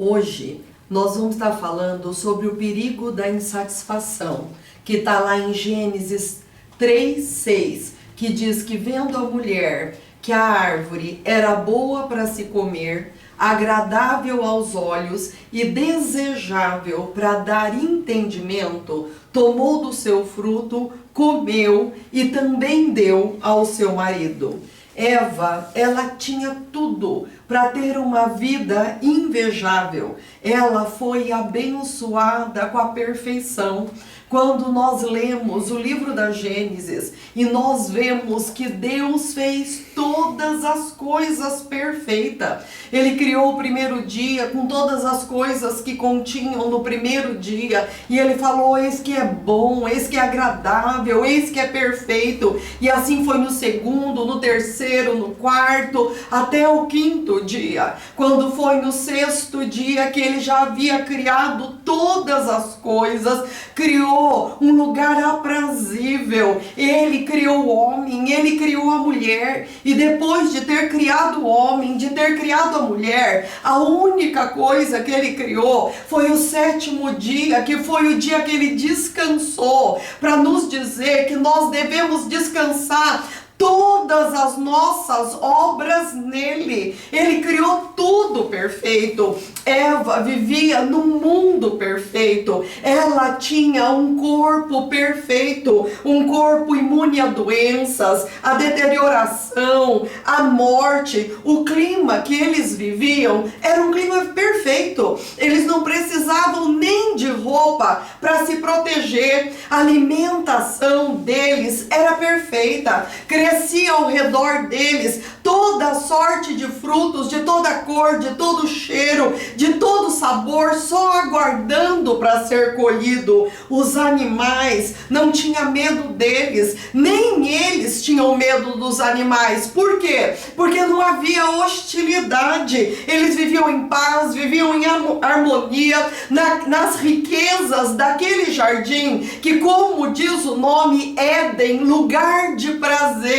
Hoje nós vamos estar falando sobre o perigo da insatisfação, que está lá em Gênesis 3:6, que diz que vendo a mulher que a árvore era boa para se comer, agradável aos olhos e desejável para dar entendimento, tomou do seu fruto, comeu e também deu ao seu marido. Eva, ela tinha tudo para ter uma vida invejável. Ela foi abençoada com a perfeição. Quando nós lemos o livro da Gênesis e nós vemos que Deus fez todas as coisas perfeitas. Ele criou o primeiro dia com todas as coisas que continham no primeiro dia. E ele falou, eis que é bom, eis que é agradável, eis que é perfeito. E assim foi no segundo, no terceiro, no quarto, até o quinto dia. Quando foi no sexto dia que ele já havia criado todas as coisas, criou um lugar aprazível. Ele criou o homem, ele criou a mulher. E depois de ter criado o homem, de ter criado a mulher, a única coisa que ele criou foi o sétimo dia, que foi o dia que ele descansou, para nos dizer que nós devemos descansar todas as nossas obras nele. Ele criou tudo perfeito. Eva vivia num mundo perfeito. Ela tinha um corpo perfeito, um corpo imune a doenças, a deterioração, a morte. O clima que eles viviam era um clima perfeito. Eles não precisavam nem de roupa para se proteger. A alimentação deles era perfeita. Crescia ao redor deles toda sorte de frutos, de toda cor, de todo cheiro, de todo sabor, só aguardando para ser colhido. Os animais não tinham medo deles, nem eles tinham medo dos animais. Por quê? Porque não havia hostilidade. Eles viviam em paz, viviam em harmonia, nas riquezas daquele jardim, que, como diz o nome, Éden, lugar de prazeres.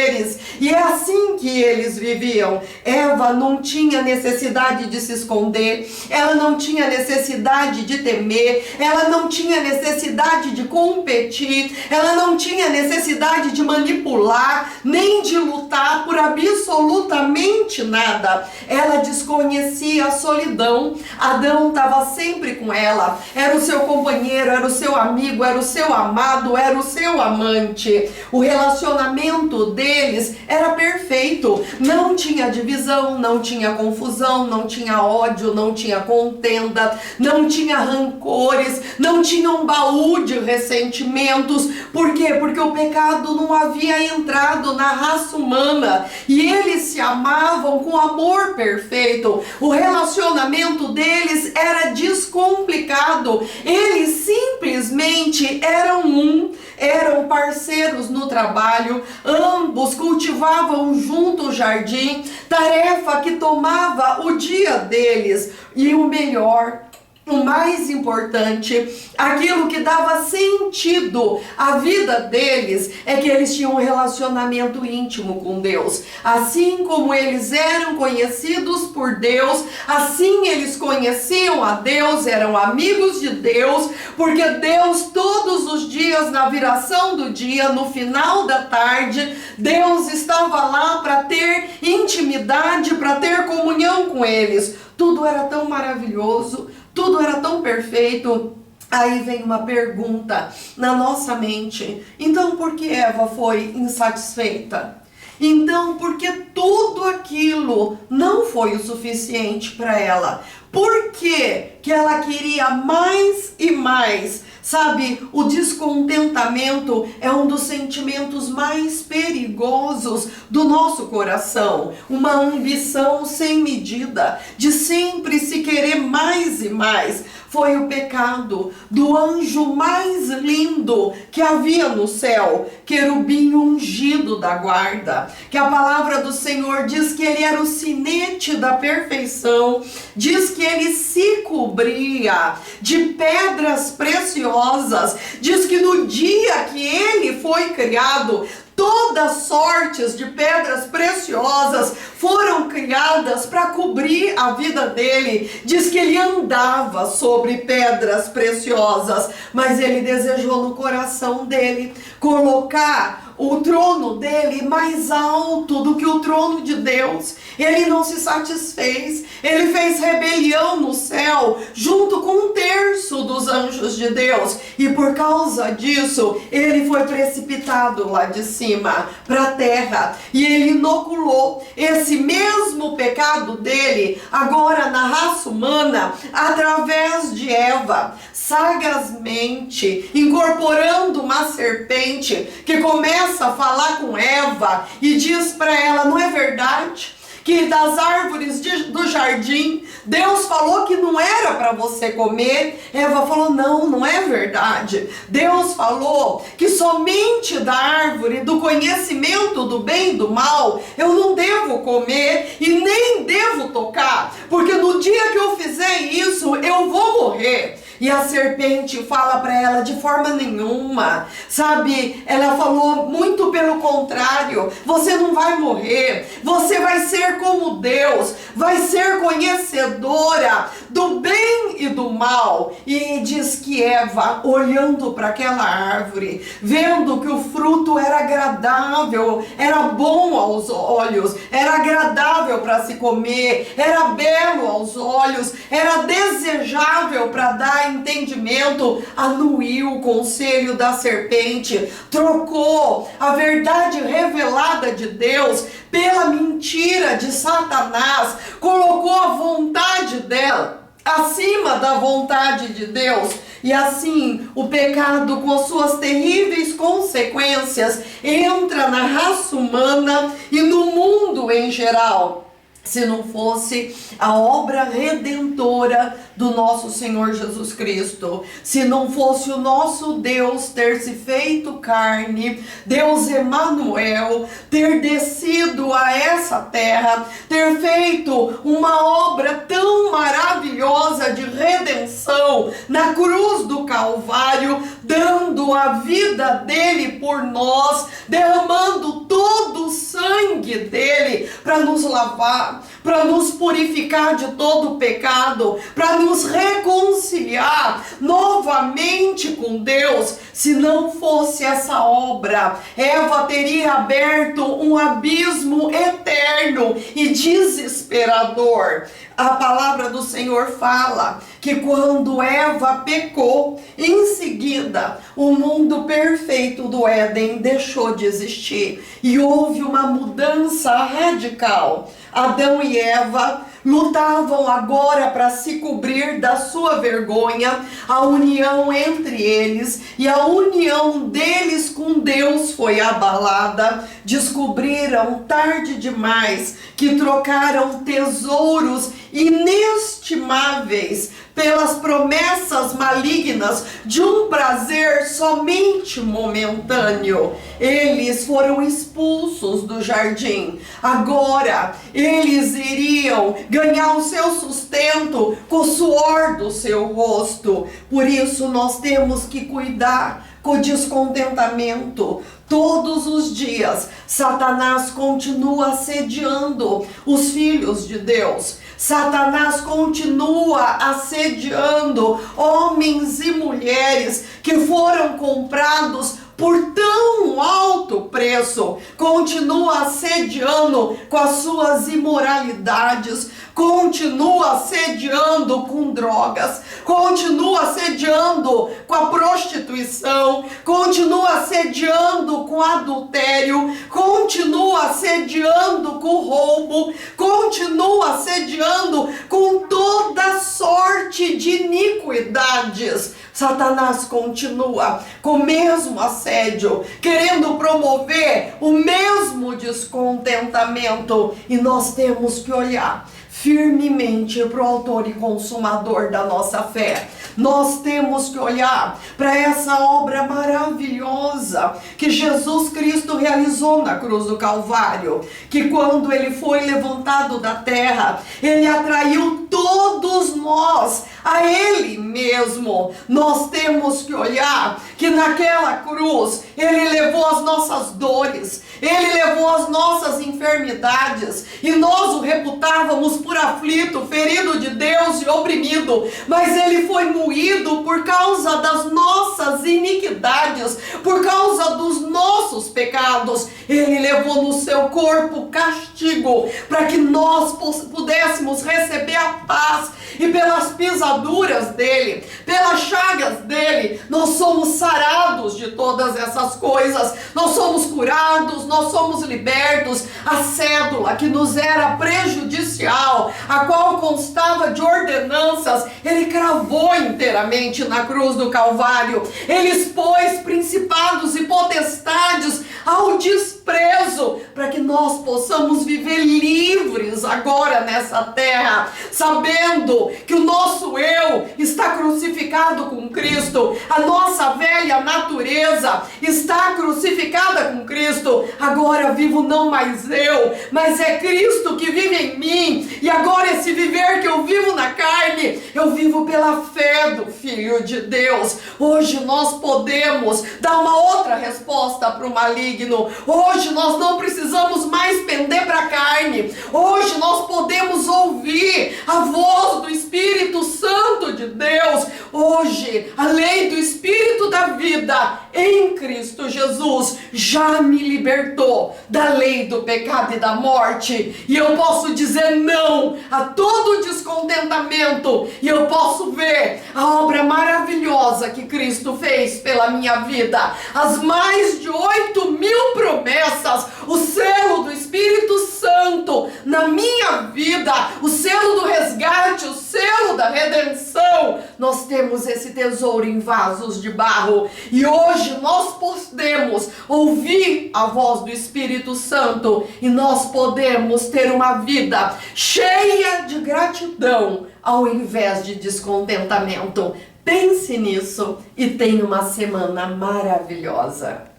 E é assim que eles viviam. Eva não tinha necessidade de se esconder, ela não tinha necessidade de temer, ela não tinha necessidade de competir, ela não tinha necessidade de manipular, nem de lutar por absolutamente nada. Ela desconhecia a solidão. Adão estava sempre com ela, era o seu companheiro, era o seu amigo, era o seu amado, era o seu amante. O relacionamento deles era perfeito. Não tinha divisão, não tinha confusão, não tinha ódio, não tinha contenda, não tinha rancores, não tinha um baú de ressentimentos. Por quê? Porque o pecado não havia entrado na raça humana e eles se amavam com amor perfeito. O relacionamento deles era descomplicado. Eles simplesmente eram parceiros no trabalho, ambos cultivavam junto o jardim, tarefa que tomava o dia deles. E o melhor, o mais importante, aquilo que dava sentido à vida deles, é que eles tinham um relacionamento íntimo com Deus. Assim como eles eram conhecidos por Deus, assim eles conheciam a Deus, eram amigos de Deus, porque Deus todos os dias, na viração do dia, no final da tarde, Deus estava lá para ter intimidade, para ter comunhão com eles. Tudo era tão maravilhoso, tudo era tão perfeito. Aí vem uma pergunta na nossa mente. Então, por que Eva foi insatisfeita? Então, porque tudo aquilo não foi o suficiente para ela? Por que ela queria mais e mais? Sabe, o descontentamento é um dos sentimentos mais perigosos do nosso coração. Uma ambição sem medida, de sempre se querer mais e mais. Foi o pecado do anjo mais lindo que havia no céu, querubim ungido da guarda, que a palavra do Senhor diz que ele era o sinete da perfeição, diz que ele se cobria de pedras preciosas, diz que no dia que ele foi criado, Todas sortes de pedras preciosas foram criadas para cobrir a vida dele. Diz que ele andava sobre pedras preciosas, mas ele desejou no coração dele colocar o trono dele mais alto do que o trono de Deus. Ele não se satisfez, ele fez rebelião no céu, junto com 1/3 dos anjos de Deus, e por causa disso, ele foi precipitado lá de cima, para a terra, e ele inoculou esse mesmo pecado dele, agora na raça humana, através de Eva, sagazmente, incorporando uma serpente, que começa a falar com Eva, e diz para ela: não é verdade que das árvores do jardim, Deus falou que não era para você comer? Eva falou: não é verdade. Deus falou que somente da árvore do conhecimento do bem e do mal eu não devo comer e nem devo tocar, porque no dia que eu fizer isso eu vou morrer. E a serpente fala para ela: de forma nenhuma, sabe? Ela falou muito pelo contrário: você não vai morrer, você vai ser como Deus, vai ser conhecedora do bem e do mal. E diz que Eva, olhando para aquela árvore, vendo que o fruto era agradável, era bom aos olhos, era agradável para se comer, era belo aos olhos, era desejável para dar entendimento, anuiu o conselho da serpente, trocou a verdade revelada de Deus pela mentira de Satanás, colocou a vontade dela acima da vontade de Deus, e assim o pecado, com as suas terríveis consequências, entra na raça humana e no mundo em geral. Se não fosse a obra redentora do nosso Senhor Jesus Cristo, se não fosse o nosso Deus ter se feito carne, Deus Emanuel, ter descido a essa terra, ter feito uma obra tão maravilhosa de redenção na cruz do Calvário, dando a vida dele por nós, derramando todo o sangue dele para nos lavar, para nos purificar de todo o pecado, para nos reconciliar novamente com Deus. Se não fosse essa obra, Eva teria aberto um abismo eterno e desesperador. A palavra do Senhor fala que quando Eva pecou, em seguida o mundo perfeito do Éden deixou de existir e houve uma mudança radical. Adão e Eva lutavam agora para se cobrir da sua vergonha, a união entre eles e a união deles com Deus foi abalada. Descobriram tarde demais que trocaram tesouros inestimáveis pelas promessas malignas de um prazer somente momentâneo. Eles foram expulsos do jardim. Agora eles iriam ganhar o seu sustento com o suor do seu rosto. Por isso nós temos que cuidar com o descontentamento. Todos os dias, Satanás continua assediando os filhos de Deus. Satanás continua assediando homens e mulheres que foram comprados por tão alto preço, continua assediando com as suas imoralidades, continua assediando com drogas, continua assediando com a prostituição, continua assediando com adultério, continua assediando com roubo, continua assediando com toda sorte de iniquidades. Satanás continua com o mesmo assédio, querendo promover o mesmo descontentamento, e nós temos que olhar firmemente para o autor e consumador da nossa fé. Nós temos que olhar para essa obra maravilhosa que Jesus Cristo realizou na cruz do Calvário, que quando ele foi levantado da terra, ele atraiu todos nós, a Ele mesmo. Nós temos que olhar que naquela cruz Ele levou as nossas dores, Ele levou as nossas enfermidades, e nós o reputávamos por aflito, ferido de Deus e oprimido, mas Ele foi moído por causa das nossas iniquidades, por causa dos nossos pecados. Ele levou no seu corpo castigo para que nós pudéssemos receber a paz, e pelas pisaduras dele, pelas chagas dele, nós somos sarados de todas essas coisas, nós somos curados, nós somos libertos. A cédula que nos era prejudicial, a qual constava de ordenanças, ele cravou inteiramente na cruz do Calvário. Ele expôs principados e potestades ao desprezo, para que nós possamos viver livres agora nessa terra, sabendo que o nosso eu está crucificado com Cristo, a nossa velha natureza está crucificada com Cristo. Agora vivo não mais eu, mas é Cristo que vive em mim, e agora esse viver que eu vivo na carne, eu vivo pela fé do Filho de Deus. Hoje nós podemos dar uma outra resposta para o maligno. Hoje nós não precisamos mais pender para a carne. Hoje nós podemos ouvir a voz do Espírito Santo de Deus. Hoje a lei do Espírito da vida em Cristo Jesus já me libertou da lei do pecado e da morte, e eu posso dizer não a todo descontentamento, e eu posso ver a obra maravilhosa que Cristo fez pela minha vida, as mais de 8.000 promessas, o selo do Espírito Santo na minha vida, o selo do resgate, o selo da redenção. Nós temos esse tesouro em vasos de barro, e hoje nós podemos ouvir a voz do Espírito Santo, e nós podemos ter uma vida cheia de gratidão ao invés de descontentamento. Pense nisso e tenha uma semana maravilhosa.